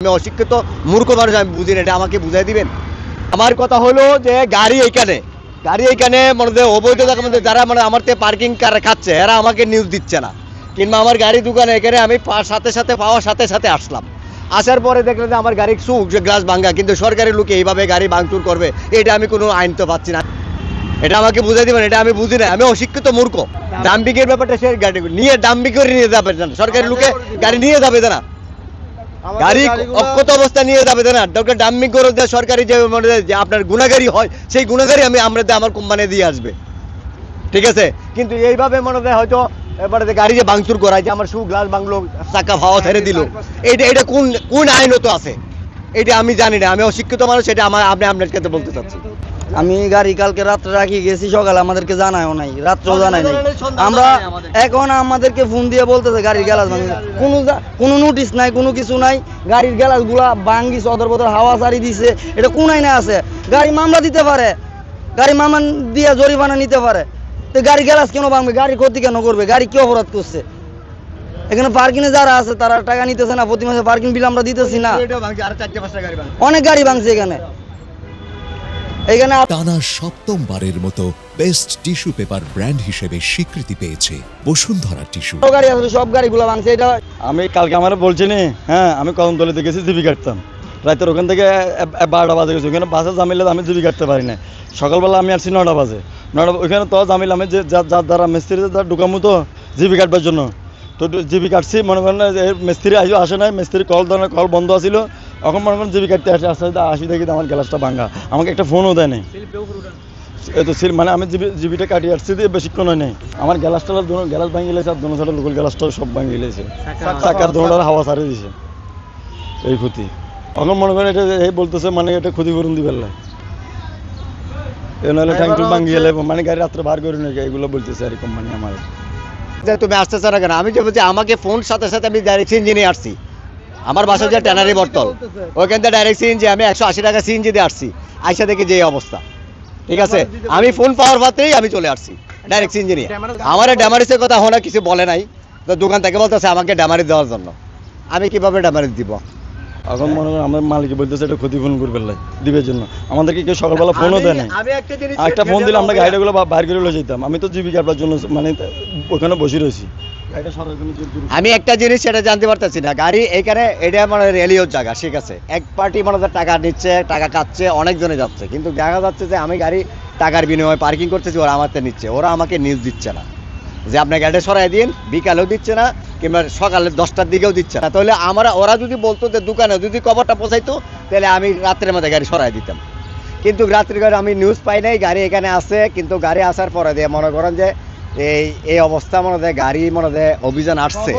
আমি অশিক্ষিত মূর্খ মানুষ, আমি বুঝি না, এটা আমাকে বুঝাই দিবেন। আমার কথা হলো যে গাড়ি এইখানে মনে অবৈধ যারা মানে আমার থেকে পার্কিং খাচ্ছে এরা আমাকে নিউজ দিচ্ছে না, কিংবা আমার গাড়ি দোকানে এখানে আমি পাওয়ার সাথে সাথে আসলাম, আসার পরে দেখলাম যে আমার গাড়ির গ্লাস ভাঙ্গা, কিন্তু সরকারি লোকে এইভাবে গাড়ি ভাঙচুর করবে, এটা আমি কোনো আইন তো পাচ্ছি না। এটা আমাকে বুঝাই দিবেন, এটা আমি বুঝি না, আমি অশিক্ষিত মূর্খ। ডাম্পিংয়ের ব্যাপারটা সে গাড়ি নিয়ে ডাম্পিং করে নিয়ে যাবে না, সরকারি লোকে গাড়ি নিয়ে যাবে না, গাড়ি অক্ষত অবস্থা নিয়ে যাবে না, ডক্টর ডাম্পিং করে সরকারি যে আপনার গুণাগারি হয় সেই গুণাগারি আমার কোম্পানি দিয়ে আসবে, ঠিক আছে। কিন্তু এইভাবে মনে হয় হয়তো এবারে গাড়ি যে ভাঙচুর করায়, যে আমার গ্লাস ভাঙলো, চাকা হাওয়া ছেড়ে দিল, এটা কোন আইনত আছে এটা আমি জানি না, আমি অশিক্ষিত মানুষ, এটা আপনার কাছে বলতে চাচ্ছি। আমি গাড়ি কালকে রাত্রে রাখি গেছি, সকালে আমাদেরকে জানায়ও নাই, রাত্রেও জানাই নাই। আমরা এখন আমাদেরকে ফোন দিয়ে বলতেছে গাড়ির গ্যালাস ভাঙি, কোনো নোটিশ নাই, কোনো কিছু নাই, গাড়ির গ্যালাস গুলা ভাঙ্গি সদর বদর হাওয়া সারি দিছে, এটা কোন আইনে আছে? গাড়ি মামলা দিতে পারে, গাড়ি মামলা দিয়ে জরিমানা নিতে পারে, তো গাড়ি গ্যালাস কেন ভাঙবে? গাড়ির ক্ষতি কেন করবে? গাড়ি কি অপরাধ করছে? এখানে পার্কিং এ যারা আছে তারা টাকা নিতেছে না, প্রতি মাসে পার্কিং বিল আমরা দিতেছি না, অনেক গাড়ি ভাঙছে এখানে। টানা সপ্তমবারের মতো বেস্ট টিস্যু পেপার ব্র্যান্ড হিসেবে স্বীকৃতি পেয়েছে বসুন্ধরা টিস্যু। গাড়ি আছে, সব গাড়িগুলো ভাঙছে। এটা আমি কালকে আমার বলছি নি, হ্যাঁ আমি কদমতলিতে গেছি জিবি কাটতাম, রাতের ওখান থেকে 12টা বাজে গেছি, ওখানে বাসে জামিলে আমি জিবি কাটতে পারি না, সকালবেলা আমি আসছি 9টা বাজে, ওইখানে তো জামিল আমি যে যার দ্বারা মিস্ত্রি ঢুকামো তো জিবি কাটবার জন্য, তো জিবি কাটছি, মনে করেন না মিস্ত্রি আসে নাই, মিস্ত্রি কল বন্ধ আছিল, এখন মনে করেন জিবি কাটতে আসি দেখি আমার গ্যালাসটা ভাঙা, আমাকে একটা ফোনও দেয় নাই, তো মানে আমি জিবিটা কাটিয়ে আসছি দিয়ে বেশিক্ষণ হয় নাই, আমার গ্যালাসটা গ্যালাস ভাঙি গেলেছে, আর দোনো সাইডের লোকাল গ্যালাসটাও সব ভাঙি গেলেছে, চাকার দোনোটার হাওয়া ছাড়িয়ে দিছে, এই ক্ষতি। এখন মনে করেন এটা এই বলতেছে মানে এটা ক্ষতিপূরণ দিবার লাগে, নাহলে ট্যাঙ্ক ভাঙি গেলে মানে গাড়ি রাত্রে বার করে নিয়ে এগুলো বলতেছে আর কোম্পানি আমার। তুমি আসতেছ না কেন? আমি যে বলছি আমাকে ফোন সাথে সাথে আমি ডাইরেক্ট সিএনজি নিয়ে আসছি, আমার বাসা যে ট্যানারি বটতল, ওইখান থেকে ডাইরেক্ট সিএনজি আমি 180 টাকা সিএনজি দিয়ে আসছি, আইসা দেখি যে অবস্থা, ঠিক আছে। আমি ফোন পাওয়ার পাত্রেই আমি চলে আসছি ডাইরেক্ট সিএনজি নিয়ে। আমার ড্যামারিসের কথা ওরা কিছু বলে নাই, তো দোকান থেকে বলতেছে আমাকে ড্যামারিস দেওয়ার জন্য, আমি কিভাবে ড্যামারিস দিব? এখন মনে করেন আমার মালিক বলতেছে এটা ক্ষতিপূরণ করবে দিবের জন্য, আমাদেরকে কেউ সকালবেলা ফোনও দেয় না, একটা ফোন দিলে আমরা গাড়িগুলো বাইর করে লয়ে যেতাম, আমি তো জিবি কাটবার জন্য মানে ওখানে বসে রয়েছি। আমি একটা জিনিস সেটা জানতে পারতেছি না, গাড়ি এখানে এটা মানে রেলিওর জায়গা, ঠিক আছে, এক পার্টি মানে টাকা নিচ্ছে, টাকা কাটছে, অনেকজনে যাচ্ছে, কিন্তু দেখা যাচ্ছে যে আমি গাড়ি টাকার বিনিময়ে পার্কিং করতেছি, ওরা আমারতে নিচ্ছে, ওরা আমাকে নিউজ দিচ্ছে না যে আপনার গাড়িটা সরাই দিন, বিকালেও দিচ্ছে না, কিংবা সকালে 10টার দিকেও দিচ্ছে না। তাহলে ওরা যদি বলতো যে দোকানে যদি কভারটা পৌঁছাইতো, তাহলে আমি রাত্রের মধ্যে গাড়ি সরাই দিতাম, কিন্তু রাত্রির গাড়ি আমি নিউজ পাই নাই, গাড়ি এখানে আসে, কিন্তু গাড়ি আসার পরে দিয়ে মনে করেন যে এই অবস্থা মনে হয় গাড়ি মনে হয় অভিযান আসছে।